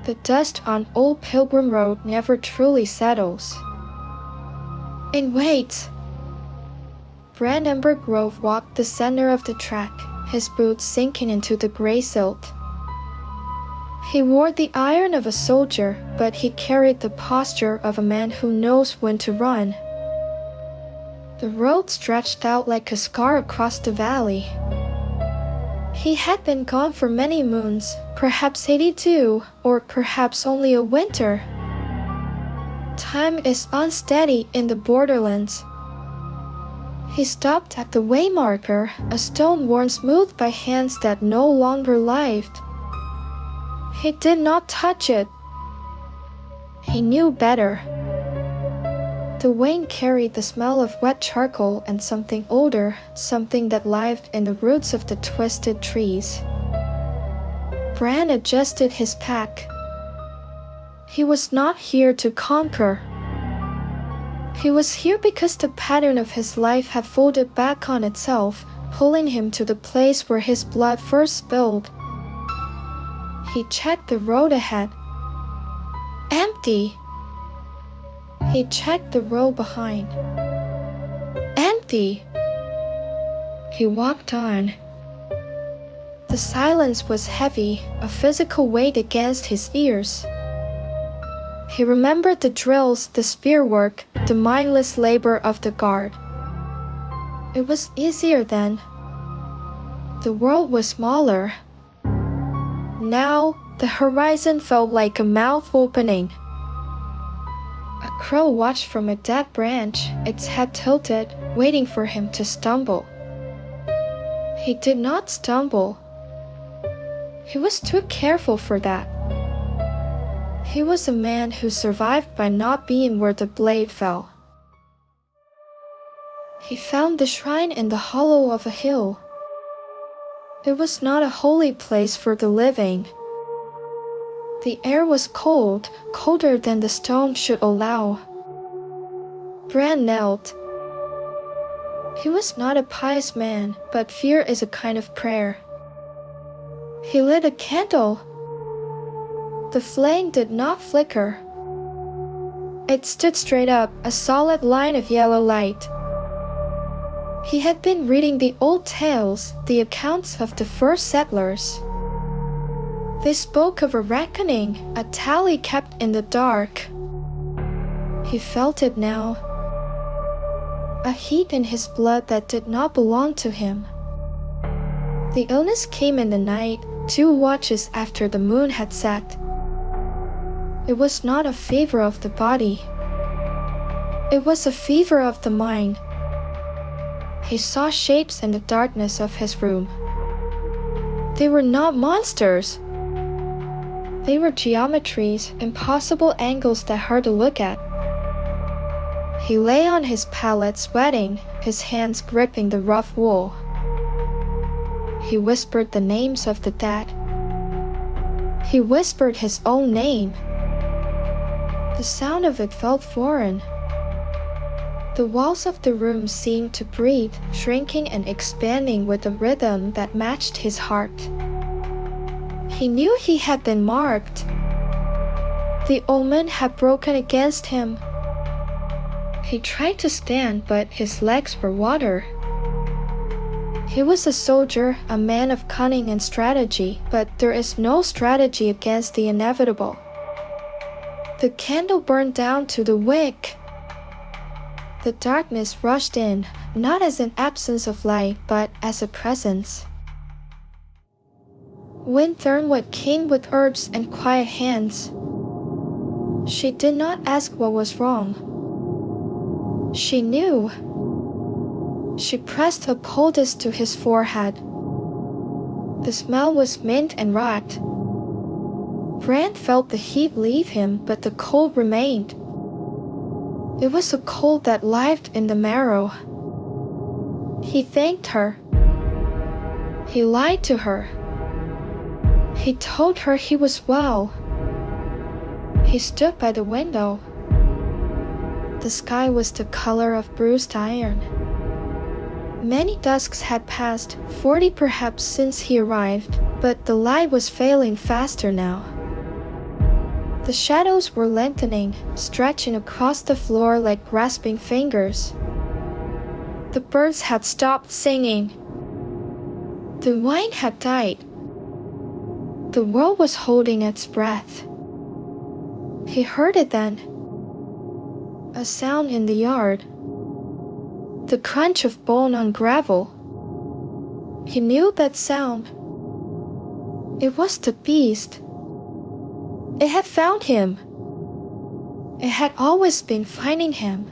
The dust on Old Pilgrim Road never truly settles. And wait! Brand Embergrove walked the center of the track, his boots sinking into the gray silt. He wore the iron of a soldier, but he carried the posture of a man who knows when to run. The road stretched out like a scar across the valley. He had been gone for many moons, perhaps 82, or perhaps only a winter. Time is unsteady in the borderlands. He stopped at the waymarker, a stone worn smooth by hands that no longer lived. He did not touch it. He knew better. The wain carried the smell of wet charcoal and something older, something that lived in the roots of the twisted trees. Bran adjusted his pack. He was not here to conquer. He was here because the pattern of his life had folded back on itself, pulling him to the place where his blood first spilled. He checked the road ahead. Empty. He checked the road behind. Empty. He walked on. The silence was heavy, a physical weight against his ears. He remembered the drills, the spear work, the mindless labor of the guard. It was easier then. The world was smaller. Now, the horizon felt like a mouth opening. A crow watched from a dead branch, its head tilted, waiting for him to stumble. He did not stumble. He was too careful for that. He was a man who survived by not being where the blade fell. He found the shrine in the hollow of a hill. It was not a holy place for the living. The air was cold, colder than the stone should allow. Bran knelt. He was not a pious man, but fear is a kind of prayer. He lit a candle. The flame did not flicker. It stood straight up, a solid line of yellow light. He had been reading the old tales, the accounts of the first settlers. They spoke of a reckoning, a tally kept in the dark. He felt it now. A heat in his blood that did not belong to him. The illness came in the night, 2 watches after the moon had set. It was not a fever of the body. It was a fever of the mind. He saw shapes in the darkness of his room. They were not monsters. They were geometries, impossible angles that hurt to look at. He lay on his pallet sweating, his hands gripping the rough wool. He whispered the names of the dead. He whispered his own name. The sound of it felt foreign. The walls of the room seemed to breathe, shrinking and expanding with a rhythm that matched his heart. He knew he had been marked. The omen had broken against him. He tried to stand, but his legs were water. He was a soldier, a man of cunning and strategy, but there is no strategy against the inevitable. The candle burned down to the wick. The darkness rushed in, not as an absence of light, but as a presence. Wind Thornwood came with herbs and quiet hands. She did not ask what was wrong. She knew. She pressed a poultice to his forehead. The smell was mint and rot. Bran felt the heat leave him, but the cold remained. It was a cold that lived in the marrow. He thanked her. He lied to her. He told her he was well. He stood by the window. The sky was the color of bruised iron. Many dusks had passed, 40 perhaps since he arrived, but the light was failing faster now. The shadows were lengthening, stretching across the floor like grasping fingers. The birds had stopped singing. The wine had died. The world was holding its breath. He heard it then. A sound in the yard. The crunch of bone on gravel. He knew that sound. It was the beast. It had found him. It had always been finding him.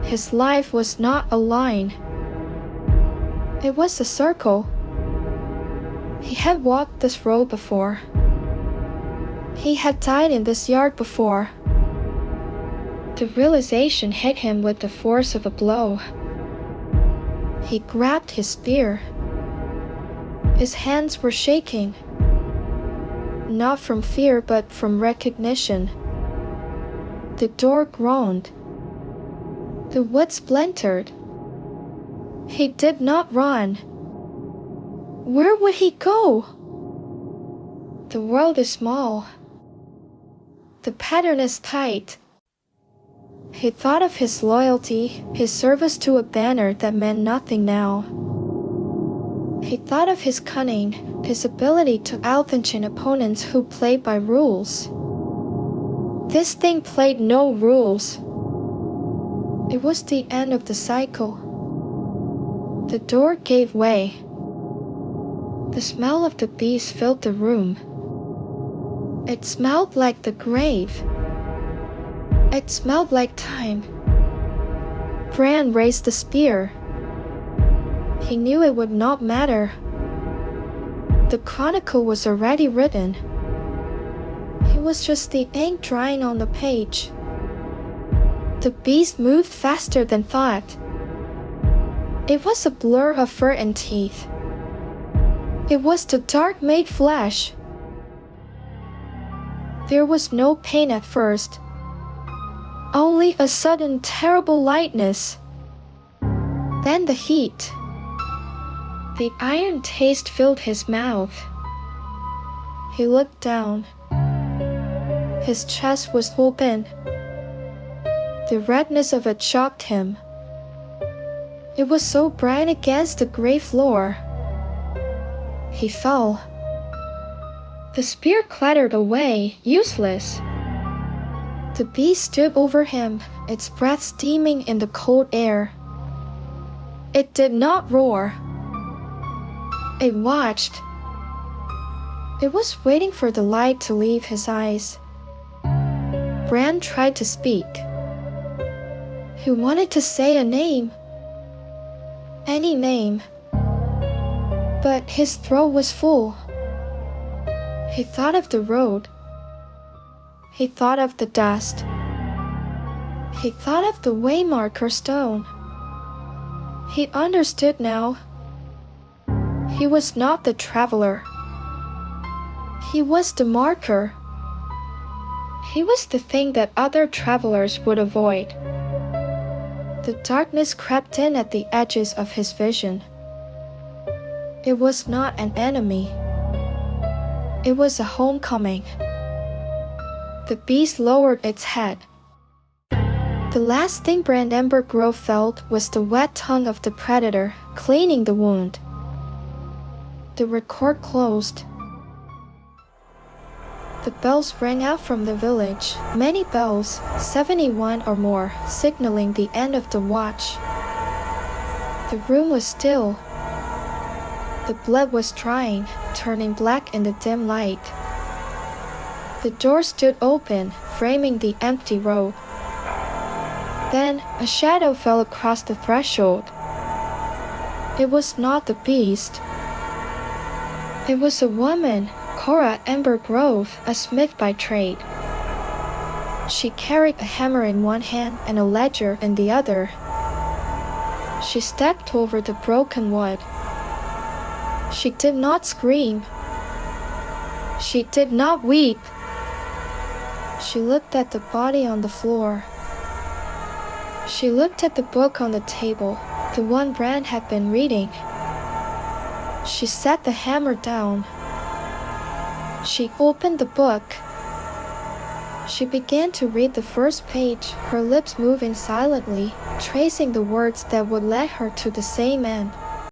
His life was not a line. It was a circle. He had walked this road before. He had died in this yard before. The realization hit him with the force of a blow. He grabbed his spear. His hands were shaking. Not from fear, but from recognition. The door groaned. The wood splintered. He did not run. Where would he go? The world is small. The pattern is tight. He thought of his loyalty, his service to a banner that meant nothing now. He thought of his cunning, his ability to outthink opponents who played by rules. This thing played no rules. It was the end of the cycle. The door gave way. The smell of the beast filled the room. It smelled like the grave. It smelled like time. Bran raised the spear. He knew it would not matter. The chronicle was already written. It was just the ink drying on the page. The beast moved faster than thought. It was a blur of fur and teeth. It was the dark made flesh. There was no pain at first. Only a sudden terrible lightness. Then the heat. The iron taste filled his mouth. He looked down. His chest was open. The redness of it shocked him. It was so bright against the gray floor. He fell. The spear clattered away, useless. The beast stood over him, its breath steaming in the cold air. It did not roar. It watched. It was waiting for the light to leave his eyes. Bran tried to speak. He wanted to say a name. Any name. But his throat was full. He thought of the road. He thought of the dust. He thought of the waymarker stone. He understood now. He was not the traveler. He was the marker. He was the thing that other travelers would avoid. The darkness crept in at the edges of his vision. It was not an enemy. It was a homecoming. The beast lowered its head. The last thing Bran Embergrove felt was the wet tongue of the predator cleaning the wound. The record closed. The bells rang out from the village, many bells, 71 or more, signaling the end of the watch. The room was still. The blood was drying, turning black in the dim light. The door stood open, framing the empty road. Then a shadow fell across the threshold. It was not the beast. It was a woman, Cora Embergrove, a smith by trade. She carried a hammer in one hand and a ledger in the other. She stepped over the broken wood. She did not scream. She did not weep. She looked at the body on the floor. She looked at the book on the table, the one Bran had been reading. She set the hammer down. She opened the book. She began to read the first page, her lips moving silently, tracing the words that would lead her to the same end.